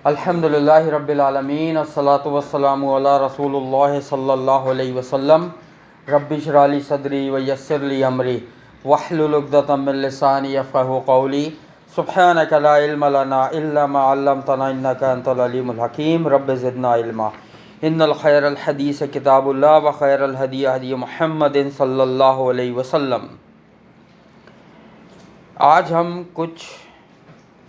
الحمدللہ رب العالمین، الصلاۃ والسلام علی رسول اللہ صلی اللہ علیہ وسلم۔ رب اشرح لی صدری ویسر لی امری واحلل عقدۃ من لسانی یفقہوا قولی۔ سبحانک لا علم لنا الا ما علمتنا انک انت العلیم الحکیم۔ رب زدنا علما۔ ان الخیر الحدیث کتاب اللہ وخیر الہدی ہدی محمد صلی اللہ علیہ وسلم۔ آج ہم کچھ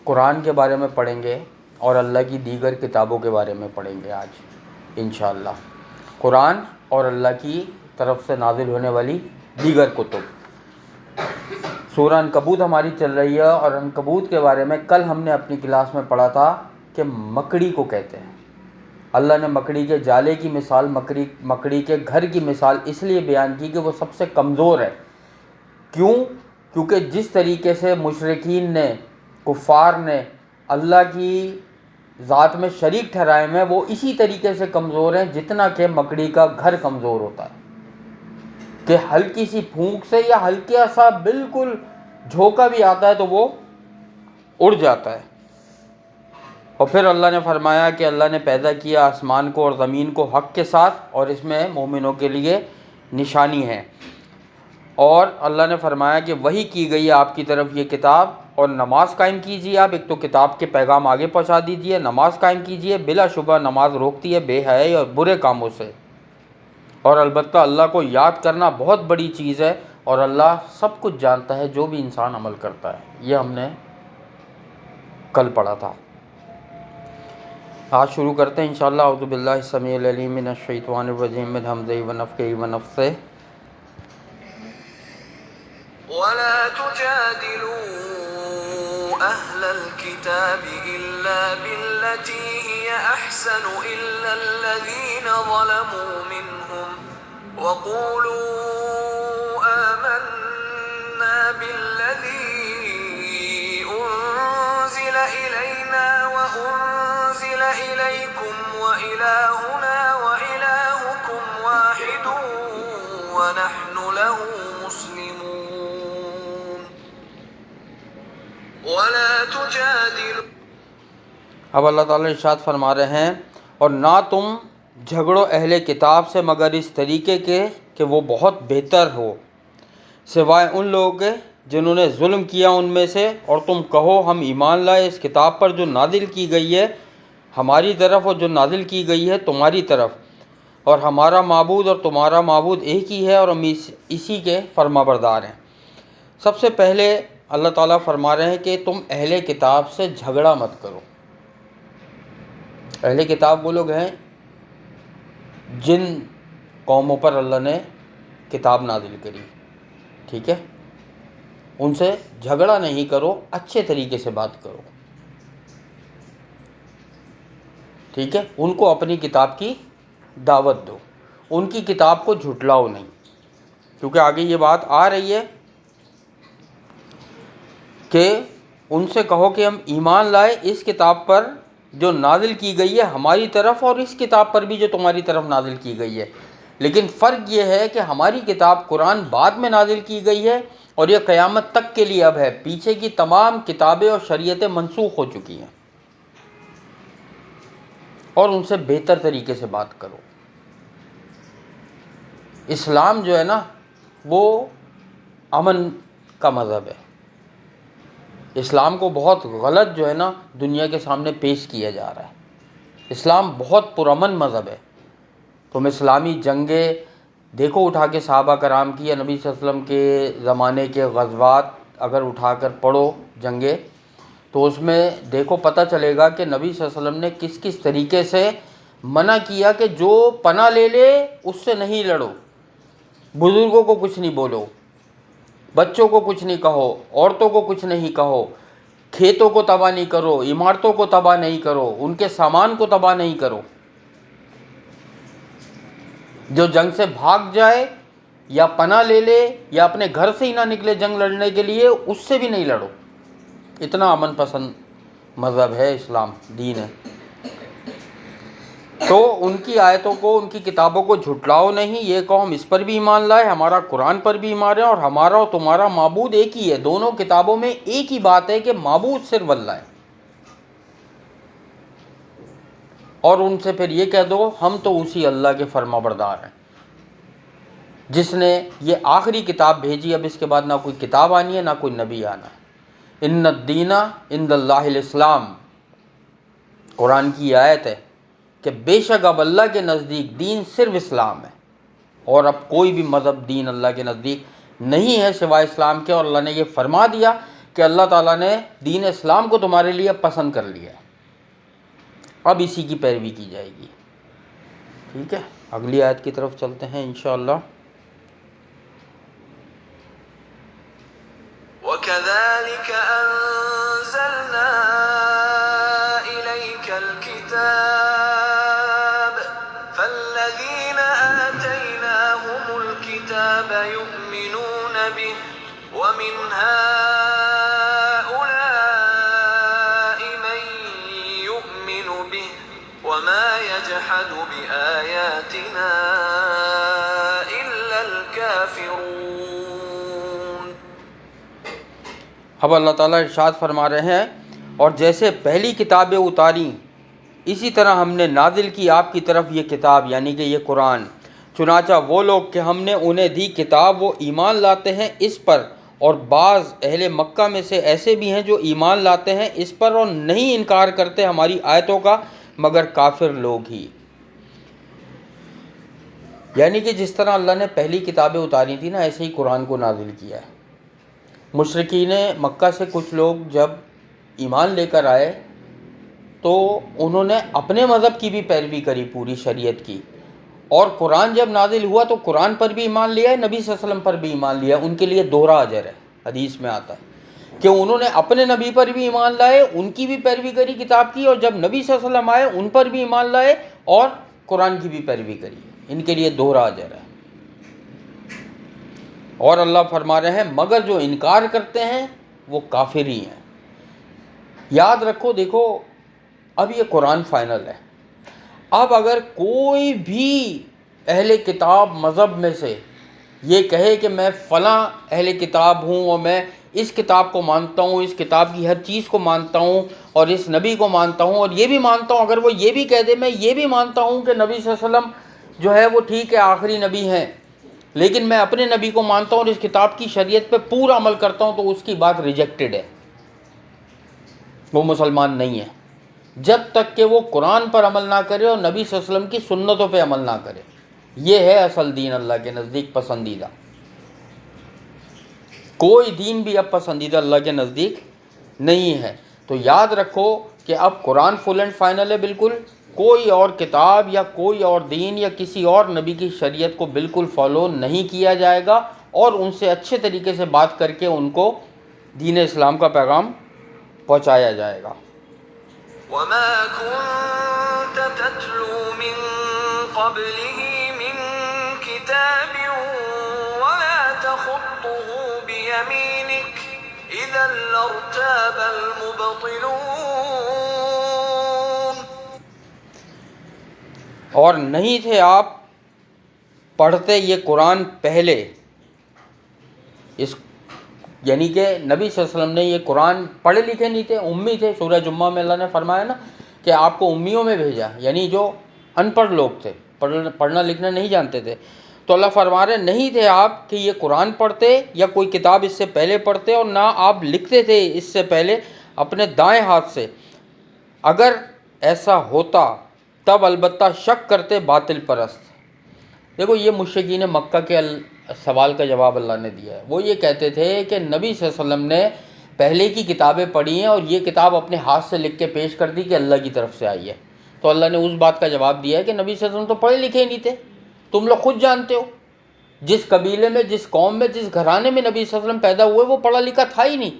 قرآن کے بارے میں پڑھیں گے اور اللہ کی دیگر کتابوں کے بارے میں پڑھیں گے آج انشاءاللہ۔ قرآن اور اللہ کی طرف سے نازل ہونے والی دیگر کتب۔ سورہ عنکبوت ہماری چل رہی ہے، اور عنکبوت کے بارے میں کل ہم نے اپنی کلاس میں پڑھا تھا کہ مکڑی کو کہتے ہیں۔ اللہ نے مکڑی کے جالے کی مثال، مکڑی کے گھر کی مثال اس لیے بیان کی کہ وہ سب سے کمزور ہے۔ کیوں؟ کیونکہ جس طریقے سے مشرکین نے، کفار نے اللہ کی ذات میں شریک ٹھہرائے ہیں، وہ اسی طریقے سے کمزور ہیں جتنا کہ مکڑی کا گھر کمزور ہوتا ہے، کہ ہلکی سی پھونک سے یا ہلکا سا بالکل جھونکا بھی آتا ہے تو وہ اڑ جاتا ہے۔ اور پھر اللہ نے فرمایا کہ اللہ نے پیدا کیا آسمان کو اور زمین کو حق کے ساتھ، اور اس میں مومنوں کے لیے نشانی ہے۔ اور اللہ نے فرمایا کہ وحی کی گئی ہے آپ کی طرف یہ کتاب، اور نماز قائم کیجیے آپ۔ ایک تو کتاب کے پیغام آگے پہنچا دیجیے، نماز قائم کیجیے۔ بلا شبہ نماز روکتی ہے بے حیائی اور برے کاموں سے، اور البتہ اللہ کو یاد کرنا بہت بڑی چیز ہے، اور اللہ سب کچھ جانتا ہے جو بھی انسان عمل کرتا ہے۔ یہ ہم نے کل پڑھا تھا۔ آج شروع کرتے ہیں انشاءاللہ۔ اعوذ باللہ السمیع العلیم من الشیطان الرجیم من ہمزہ ونفخہ ونفثہ۔ وَلَا تُجَادِلُوا أَهْلَ الْكِتَابِ إِلَّا بِالَّتِي هِيَ أَحْسَنُ إِلَّا الَّذِينَ ظَلَمُوا مِنْهُمْ وَقُولُوا آمَنَّا بِالَّذِي أُنزِلَ إِلَيْنَا وَأُنزِلَ إِلَيْكُمْ وَإِلَٰهُنَا وَإِلَٰهُكُمْ وَاحِدٌ وَنَحْنُ لَهُ مُسْلِمُونَ۔ وَلَا تُجَادِلُوا۔ اب اللہ تعالیٰ ارشاد فرما رہے ہیں، اور نہ تم جھگڑو اہل کتاب سے مگر اس طریقے کے کہ وہ بہت بہتر ہو، سوائے ان لوگوں کے جنہوں نے ظلم کیا ان میں سے، اور تم کہو ہم ایمان لائے اس کتاب پر جو نازل کی گئی ہے ہماری طرف، اور جو نازل کی گئی ہے تمہاری طرف، اور ہمارا معبود اور تمہارا معبود ایک ہی ہے، اور ہم اسی کے فرما بردار ہیں۔ سب سے پہلے اللہ تعالیٰ فرما رہے ہیں کہ تم اہل کتاب سے جھگڑا مت کرو۔ اہل کتاب وہ لوگ ہیں جن قوموں پر اللہ نے کتاب نازل کری، ٹھیک ہے؟ ان سے جھگڑا نہیں کرو، اچھے طریقے سے بات کرو، ٹھیک ہے؟ ان کو اپنی کتاب کی دعوت دو، ان کی کتاب کو جھٹلاؤ نہیں، کیونکہ آگے یہ بات آ رہی ہے کہ ان سے کہو کہ ہم ایمان لائے اس کتاب پر جو نازل کی گئی ہے ہماری طرف، اور اس کتاب پر بھی جو تمہاری طرف نازل کی گئی ہے۔ لیکن فرق یہ ہے کہ ہماری کتاب قرآن بعد میں نازل کی گئی ہے، اور یہ قیامت تک کے لیے اب ہے، پیچھے کی تمام کتابیں اور شریعتیں منسوخ ہو چکی ہیں۔ اور ان سے بہتر طریقے سے بات کرو۔ اسلام جو ہے نا وہ امن کا مذہب ہے۔ اسلام کو بہت غلط جو ہے نا دنیا کے سامنے پیش کیا جا رہا ہے۔ اسلام بہت پرامن مذہب ہے۔ تم اسلامی جنگیں دیکھو اٹھا کے، صحابہ کرام کی یا نبی صلی اللہ علیہ وسلم کے زمانے کے غزوات اگر اٹھا کر پڑھو جنگیں، تو اس میں دیکھو پتہ چلے گا کہ نبی صلی اللہ علیہ وسلم نے کس کس طریقے سے منع کیا کہ جو پناہ لے لے اس سے نہیں لڑو، بزرگوں کو کچھ نہیں بولو، بچوں کو کچھ نہیں کہو، عورتوں کو کچھ نہیں کہو، کھیتوں کو تباہ نہیں کرو، عمارتوں کو تباہ نہیں کرو، ان کے سامان کو تباہ نہیں کرو۔ جو جنگ سے بھاگ جائے یا پناہ لے لے یا اپنے گھر سے ہی نہ نکلے جنگ لڑنے کے لیے، اس سے بھی نہیں لڑو۔ اتنا امن پسند مذہب ہے اسلام، دین ہے۔ تو ان کی آیتوں کو، ان کی کتابوں کو جھٹلاؤ نہیں، یہ کہو ہم اس پر بھی ایمان لائے، ہمارا قرآن پر بھی ایمان ہے، اور ہمارا اور تمہارا معبود ایک ہی ہے۔ دونوں کتابوں میں ایک ہی بات ہے کہ معبود صرف اللہ ہے۔ اور ان سے پھر یہ کہہ دو ہم تو اسی اللہ کے فرما بردار ہیں جس نے یہ آخری کتاب بھیجی، اب اس کے بعد نہ کوئی کتاب آنی ہے نہ کوئی نبی آنا ہے۔ ان الدین عند اللہ الاسلام، قرآن کی آیت ہے کہ بے شک اب اللہ کے نزدیک دین صرف اسلام ہے، اور اب کوئی بھی مذہب دین اللہ کے نزدیک نہیں ہے سوائے اسلام کے۔ اور اللہ نے یہ فرما دیا کہ اللہ تعالیٰ نے دین اسلام کو تمہارے لیے پسند کر لیا ہے، اب اسی کی پیروی کی جائے گی۔ ٹھیک ہے، اگلی آیت کی طرف چلتے ہیں انشاءاللہ۔ وَكَذَلِكَ أَنزَلْنَا إِلَيْكَ الْكِتَابَ فَالَّذِينَ آتَيْنَاهُمُ الْكِتَابَ يُؤْمِنُونَ بِهِ وَمِنْ هَؤُلَاءِ مَن يُؤْمِنُ بِهِ وَمَا يَجْحَدُ بِآيَاتِنَا إِلَّا الْكَافِرُونَ۔ اب اللہ تعالیٰ ارشاد فرما رہے ہیں، اور جیسے پہلی کتابیں اتاری اسی طرح ہم نے نازل کی آپ کی طرف یہ کتاب، یعنی کہ یہ قرآن۔ چنانچہ وہ لوگ کہ ہم نے انہیں دی کتاب وہ ایمان لاتے ہیں اس پر، اور بعض اہل مکہ میں سے ایسے بھی ہیں جو ایمان لاتے ہیں اس پر اور نہیں انکار کرتے ہماری آیتوں کا مگر کافر لوگ ہی۔ یعنی کہ جس طرح اللہ نے پہلی کتابیں اتاری تھی نا، ایسے ہی قرآن کو نازل کیا ہے۔ مشرکین مکہ سے کچھ لوگ جب ایمان لے کر آئے تو انہوں نے اپنے مذہب کی بھی پیروی کری پوری شریعت کی، اور قرآن جب نازل ہوا تو قرآن پر بھی ایمان لیا ہے، نبی صلی اللہ علیہ وسلم پر بھی ایمان لیا ہے۔ ان کے لیے دوہرا اجر ہے، حدیث میں آتا ہے کہ انہوں نے اپنے نبی پر بھی ایمان لائے، ان کی بھی پیروی کری کتاب کی، اور جب نبی صلی اللہ علیہ وسلم آئے ان پر بھی ایمان لائے اور قرآن کی بھی پیروی کری، ان کے لیے دوہرا اجر ہے۔ اور اللہ فرما رہے ہیں مگر جو انکار کرتے ہیں وہ کافر ہی ہیں۔ یاد رکھو، دیکھو اب یہ قرآن فائنل ہے۔ اب اگر کوئی بھی اہل کتاب مذہب میں سے یہ کہے کہ میں فلاں اہل کتاب ہوں اور میں اس کتاب کو مانتا ہوں، اس کتاب کی ہر چیز کو مانتا ہوں اور اس نبی کو مانتا ہوں اور یہ بھی مانتا ہوں، اگر وہ یہ بھی کہہ دے میں یہ بھی مانتا ہوں کہ نبی صلی اللہ علیہ وسلم جو ہے وہ ٹھیک ہے آخری نبی ہیں، لیکن میں اپنے نبی کو مانتا ہوں اور اس کتاب کی شریعت پہ پورا عمل کرتا ہوں، تو اس کی بات ریجیکٹڈ ہے، وہ مسلمان نہیں ہے جب تک کہ وہ قرآن پر عمل نہ کرے اور نبی صلی اللہ علیہ وسلم کی سنتوں پہ عمل نہ کرے۔ یہ ہے اصل دین اللہ کے نزدیک پسندیدہ۔ کوئی دین بھی اب پسندیدہ اللہ کے نزدیک نہیں ہے۔ تو یاد رکھو کہ اب قرآن فل اینڈ فائنل ہے بالکل، کوئی اور کتاب یا کوئی اور دین یا کسی اور نبی کی شریعت کو بالکل فالو نہیں کیا جائے گا، اور ان سے اچھے طریقے سے بات کر کے ان کو دین اسلام کا پیغام پہنچایا جائے گا۔ وَمَا كُنْتَ تَتْلُو مِنْ قَبْلِهِ مِنْ كِتَابٍ وَلَا تَخُطُّهُ بِيَمِينِكَ إِذًا لَارْتَابَ الْمُبْطِلُونَ۔ اور نہیں تھے آپ پڑھتے یہ قرآن پہلے، اس یعنی کہ نبی صلی اللہ علیہ وسلم نے یہ قرآن پڑھے لکھے نہیں تھے، امی تھے۔ سورہ جمعہ میں اللہ نے فرمایا نا کہ آپ کو امیوں میں بھیجا، یعنی جو ان پڑھ لوگ تھے، پڑھنا لکھنا نہیں جانتے تھے۔ تو اللہ فرما رہے نہیں تھے آپ کہ یہ قرآن پڑھتے یا کوئی کتاب اس سے پہلے پڑھتے، اور نہ آپ لکھتے تھے اس سے پہلے اپنے دائیں ہاتھ سے۔ اگر ایسا ہوتا تب البتہ شک کرتے باطل پرست۔ دیکھو یہ مشرکین مکہ کے سوال کا جواب اللہ نے دیا ہے۔ وہ یہ کہتے تھے کہ نبی صلی اللہ علیہ وسلم نے پہلے کی کتابیں پڑھی ہیں اور یہ کتاب اپنے ہاتھ سے لکھ کے پیش کر دی کہ اللہ کی طرف سے آئی ہے۔ تو اللہ نے اس بات کا جواب دیا ہے کہ نبی صلی اللہ علیہ وسلم تو پڑھے لکھے ہی نہیں تھے، تم لوگ خود جانتے ہو، جس قبیلے میں، جس قوم میں، جس گھرانے میں نبی صلی اللہ علیہ وسلم پیدا ہوئے وہ پڑھا لکھا تھا ہی نہیں،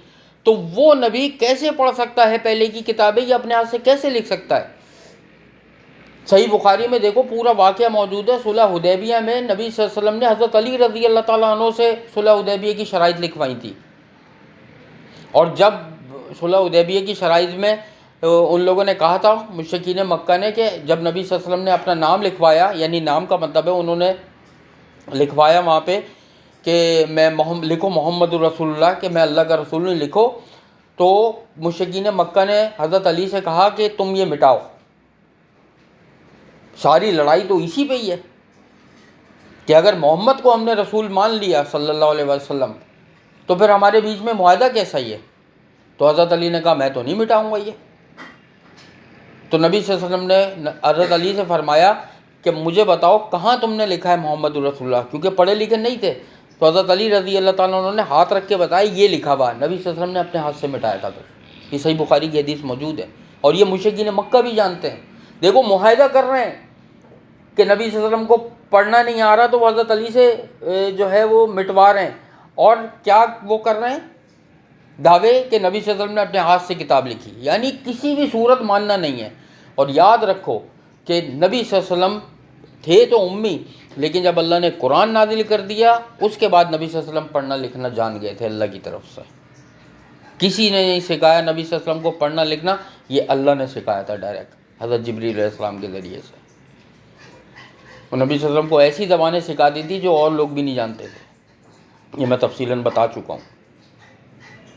تو وہ نبی کیسے پڑھ سکتا ہے پہلے کی کتابیں، یا اپنے ہاتھ سے کیسے لکھ سکتا ہے؟ صحیح بخاری میں دیکھو پورا واقعہ موجود ہے، صلح حدیبیہ میں نبی صلی اللہ علیہ وسلم نے حضرت علی رضی اللہ تعالیٰ عنہ سے صلح حدیبیہ کی شرائط لکھوائی تھی، اور جب صلح حدیبیہ کی شرائط میں ان لوگوں نے کہا تھا مشرکین مکہ نے کہ جب نبی صلی اللہ علیہ وسلم نے اپنا نام لکھوایا، یعنی نام کا مطلب ہے انہوں نے لکھوایا وہاں پہ کہ میں لکھو محمد الرسول اللہ، کہ میں اللہ کا رسول ہوں لکھو، تو مشرکین مکہ نے حضرت علی سے کہا کہ تم یہ مٹاؤ، ساری لڑائی تو اسی پہ ہی ہے کہ اگر محمد کو ہم نے رسول مان لیا صلی اللہ علیہ وسلم تو پھر ہمارے بیچ میں معاہدہ کیسا ہی ہے؟ تو حضرت علی نے کہا میں تو نہیں مٹاؤں گا یہ. تو نبی صلی اللہ علیہ وسلم نے حضرت علی سے فرمایا کہ مجھے بتاؤ کہاں تم نے لکھا ہے محمد رسول اللہ، کیونکہ پڑھے لکھے نہیں تھے. تو حضرت علی رضی اللہ تعالیٰ عنہ نے ہاتھ رکھ کے بتایا یہ لکھا ہوا. نبی صلی اللہ علیہ وسلم نے اپنے ہاتھ سے مٹایا تھا. تو یہ صحیح بخاری کی حدیث موجود ہے، اور یہ مشرکین مکہ بھی جانتے ہیں. دیکھو معاہدہ کر رہے ہیں کہ نبی صلی اللہ علیہ وسلم کو پڑھنا نہیں آ رہا تو وہ حضرت علی سے جو ہے وہ مٹوا رہے ہیں. اور کیا وہ کر رہے ہیں؟ دعوے کہ نبی صلی اللہ علیہ وسلم نے اپنے ہاتھ سے کتاب لکھی. یعنی کسی بھی صورت ماننا نہیں ہے. اور یاد رکھو کہ نبی صلی اللہ علیہ وسلم تھے تو امی، لیکن جب اللہ نے قرآن نازل کر دیا اس کے بعد نبی صلی اللہ علیہ وسلم پڑھنا لکھنا جان گئے تھے اللہ کی طرف سے. کسی نے نہیں سکھایا نبی صلی اللہ علیہ وسلم کو پڑھنا لکھنا، یہ اللہ نے سکھایا تھا ڈائریکٹ حضرت جبریل علیہ السلام کے ذریعے سے. اور نبی صلی اللہ علیہ وسلم کو ایسی زبانیں سکھا دی تھی جو اور لوگ بھی نہیں جانتے تھے. یہ میں تفصیلاً بتا چکا ہوں.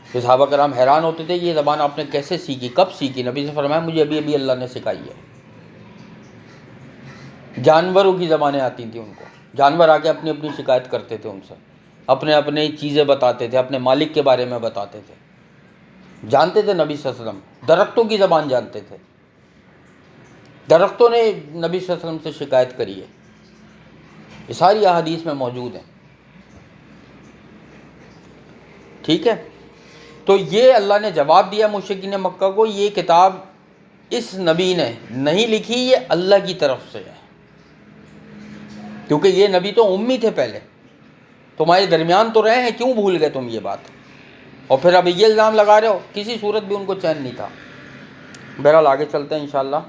تو صحابہ کرام حیران ہوتے تھے یہ زبان آپ نے کیسے سیکھی، کب سیکھی؟ نبی سے فرمایا مجھے ابھی ابھی اللہ نے سکھائی ہے. جانوروں کی زبانیں آتی تھیں ان کو، جانور آ کے اپنی اپنی شکایت کرتے تھے ان سے، اپنے اپنے چیزیں بتاتے تھے، اپنے مالک کے بارے میں بتاتے تھے. جانتے تھے نبی صلی اللہ علیہ وسلم. درختوں کی زبان جانتے تھے، درختوں نے نبی صلی اللہ علیہ وسلم سے شکایت کری ہے. یہ ساری احادیث میں موجود ہیں. ٹھیک ہے، تو یہ اللہ نے جواب دیا مشرکین مکہ کو، یہ کتاب اس نبی نے نہیں لکھی، یہ اللہ کی طرف سے ہے. کیونکہ یہ نبی تو امی تھے، پہلے تمہارے درمیان تو رہے ہیں، کیوں بھول گئے تم یہ بات؟ اور پھر اب یہ الزام لگا رہے ہو. کسی صورت بھی ان کو چین نہیں تھا. بہرحال آگے چلتے ہیں انشاءاللہ.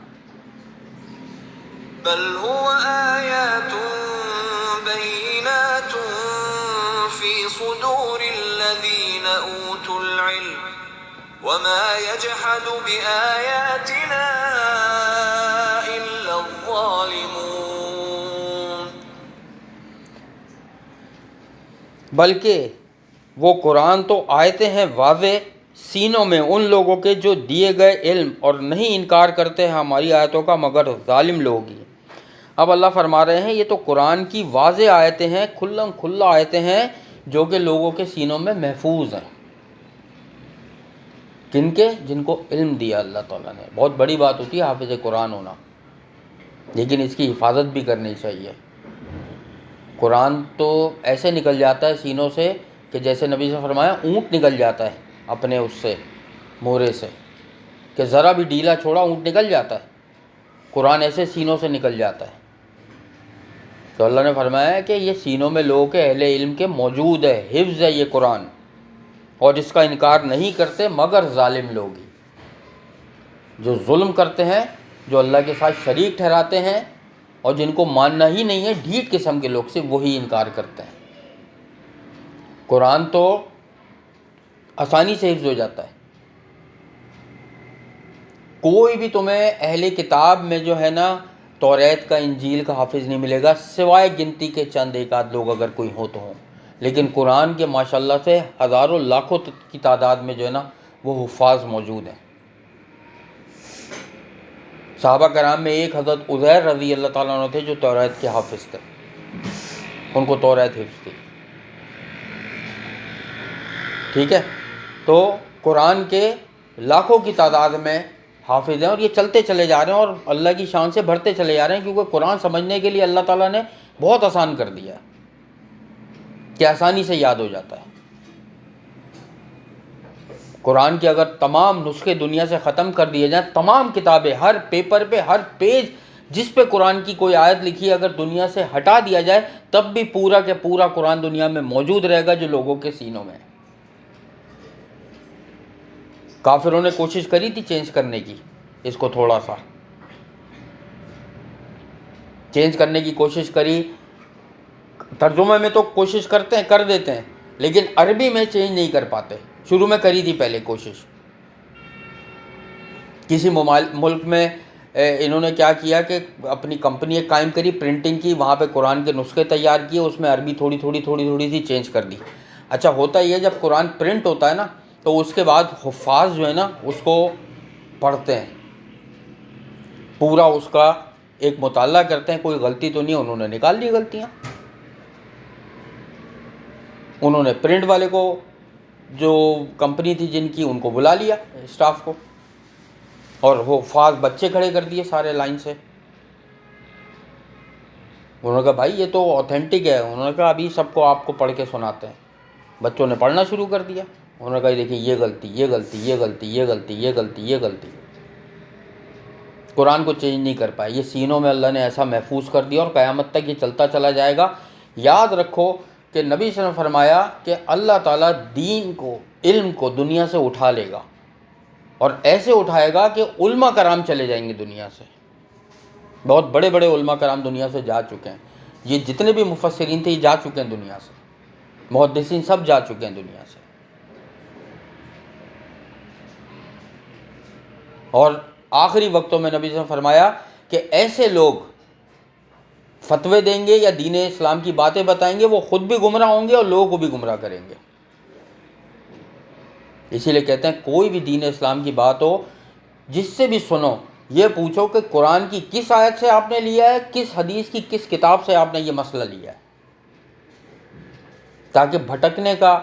بل هو آيات بينات في صدور الذين أوتوا العلم وما يجحد بآياتنا إلا الظالمون. بلکہ وہ قرآن تو آیتیں ہیں واضح سینوں میں ان لوگوں کے جو دیے گئے علم، اور نہیں انکار کرتے ہیں ہماری آیتوں کا مگر ظالم لوگ ہی. اب اللہ فرما رہے ہیں یہ تو قرآن کی واضح آیتیں ہیں، کھلم کھلا آیتیں ہیں جو کہ لوگوں کے سینوں میں محفوظ ہیں. کن کے؟ جن کو علم دیا اللہ تعالیٰ نے. بہت بڑی بات ہوتی ہے حافظ قرآن ہونا، لیکن اس کی حفاظت بھی کرنی چاہیے. قرآن تو ایسے نکل جاتا ہے سینوں سے کہ جیسے نبی سے فرمایا اونٹ نکل جاتا ہے اپنے اس سے مورے سے، کہ ذرا بھی ڈھیلا چھوڑا اونٹ نکل جاتا ہے. قرآن ایسے سینوں سے نکل جاتا ہے. تو اللہ نے فرمایا کہ یہ سینوں میں لوگوں کے اہل علم کے موجود ہے، حفظ ہے یہ قرآن، اور اس کا انکار نہیں کرتے مگر ظالم لوگ ہی. جو ظلم کرتے ہیں، جو اللہ کے ساتھ شریک ٹھہراتے ہیں، اور جن کو ماننا ہی نہیں ہے، ڈھیٹ قسم کے لوگ سے وہی انکار کرتے ہیں. قرآن تو آسانی سے حفظ ہو جاتا ہے. کوئی بھی تمہیں اہل کتاب میں جو ہے نا توریت کا انجیل کا حافظ نہیں ملے گا، سوائے گنتی کے چند ایک آدھ لوگ اگر کوئی ہو تو ہوں. لیکن قرآن کے ماشاءاللہ سے ہزاروں لاکھوں کی تعداد میں جو ہے نا وہ حفاظ موجود ہیں. صحابہ کرام میں ایک حضرت عزیر رضی اللہ تعالیٰ عنہ تھے جو توریت کے حافظ تھے، ان کو توریت حفظ تھی. ٹھیک ہے، تو قرآن کے لاکھوں کی تعداد میں حافظ ہیں، اور یہ چلتے چلے جا رہے ہیں اور اللہ کی شان سے بڑھتے چلے جا رہے ہیں. کیونکہ قرآن سمجھنے کے لیے اللہ تعالیٰ نے بہت آسان کر دیا ہے کہ آسانی سے یاد ہو جاتا ہے. قرآن کے اگر تمام نسخے دنیا سے ختم کر دیے جائیں، تمام کتابیں، ہر پیپر پہ، ہر پیج جس پہ قرآن کی کوئی آیت لکھی ہے اگر دنیا سے ہٹا دیا جائے، تب بھی پورا کے پورا قرآن دنیا میں موجود رہے گا جو لوگوں کے سینوں میں ہے. کافروں نے کوشش کری تھی چینج کرنے کی، اس کو تھوڑا سا چینج کرنے کی کوشش کری. ترجمے میں تو کوشش کرتے ہیں، کر دیتے ہیں، لیکن عربی میں چینج نہیں کر پاتے. شروع میں کری تھی پہلے کوشش. کسی ملک میں انہوں نے کیا کیا کہ اپنی کمپنی ایک قائم کری، پرنٹنگ کی، وہاں پہ قرآن کے نسخے تیار کیے، اس میں عربی تھوڑی تھوڑی سی چینج کر دی. اچھا ہوتا یہ ہے جب قرآن پرنٹ ہوتا ہے نا تو اس کے بعد حفاظ جو ہے نا اس کو پڑھتے ہیں، پورا اس کا ایک مطالعہ کرتے ہیں کوئی غلطی تو نہیں، انہوں نے نکال لی غلطیاں. انہوں نے پرنٹ والے کو، جو کمپنی تھی جن کی، ان کو بلا لیا اسٹاف کو، اور وہ فاض بچے کھڑے کر دیے سارے لائن سے. انہوں نے کہا بھائی یہ تو اوتھینٹک ہے. انہوں نے کہا ابھی سب کو آپ کو پڑھ کے سناتے ہیں. بچوں نے پڑھنا شروع کر دیا. انہوں نے کہا دیکھیں یہ غلطی، یہ غلطی، یہ غلطی، یہ غلطی، یہ غلطی، یہ غلطی. قرآن کو چینج نہیں کر پائے. یہ سینوں میں اللہ نے ایسا محفوظ کر دیا اور قیامت تک یہ چلتا چلا جائے گا. یاد رکھو کہ نبی صلی اللہ علیہ وسلم نے فرمایا کہ اللہ تعالیٰ دین کو، علم کو دنیا سے اٹھا لے گا، اور ایسے اٹھائے گا کہ علماء کرام چلے جائیں گے دنیا سے. بہت بڑے بڑے علماء کرام دنیا سے جا چکے ہیں. یہ جتنے بھی مفسرین تھے یہ جا چکے ہیں دنیا سے. محدثین سب جا چکے ہیں دنیا سے. اور آخری وقتوں میں نبی صلی اللہ علیہ وسلم نے فرمایا کہ ایسے لوگ فتوے دیں گے یا دین اسلام کی باتیں بتائیں گے، وہ خود بھی گمراہ ہوں گے اور لوگوں کو بھی گمراہ کریں گے. اسی لیے کہتے ہیں کوئی بھی دین اسلام کی بات ہو، جس سے بھی سنو، یہ پوچھو کہ قرآن کی کس آیت سے آپ نے لیا ہے، کس حدیث کی کس کتاب سے آپ نے یہ مسئلہ لیا ہے، تاکہ بھٹکنے کا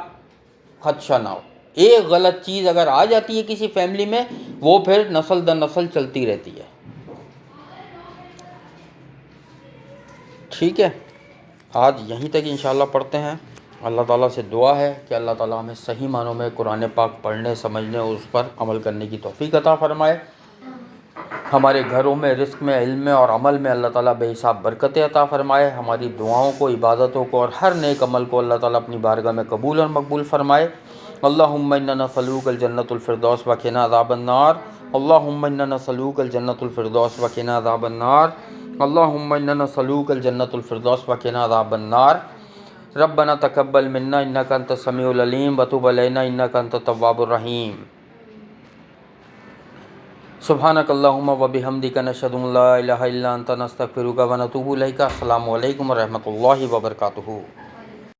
خدشہ نہ ہو. ایک غلط چیز اگر آ جاتی ہے کسی فیملی میں، وہ پھر نسل در نسل چلتی رہتی ہے. ٹھیک ہے، آج یہیں تک انشاءاللہ پڑھتے ہیں. اللہ تعالیٰ سے دعا ہے کہ اللہ تعالیٰ ہمیں صحیح معنوں میں قرآن پاک پڑھنے، سمجھنے اور اس پر عمل کرنے کی توفیق عطا فرمائے. ہمارے گھروں میں، رزق میں، علم میں اور عمل میں اللہ تعالیٰ بے حساب برکتیں عطا فرمائے. ہماری دعاؤں کو، عبادتوں کو اور ہر نیک عمل کو اللہ تعالیٰ اپنی بارگاہ میں قبول اور مقبول فرمائے. اللہم انا نسألوک الجنۃ الفردوس وقنا عذاب النار. اللہم انا نسألوک الجنۃ الفردوس وقنا عذاب النار. اللہم انا نسألوک الجنۃ الفردوس وقنا عذاب النار. ربنا تقبل منا انک انت السمیع العلیم وتب علینا انک انت التواب الرحیم. سبحانک اللہم وبحمدک نشہد ان لا الہ الا انت نستغفرک ونتوب الیک. السلام علیکم ورحمۃ اللہ وبرکاتہ.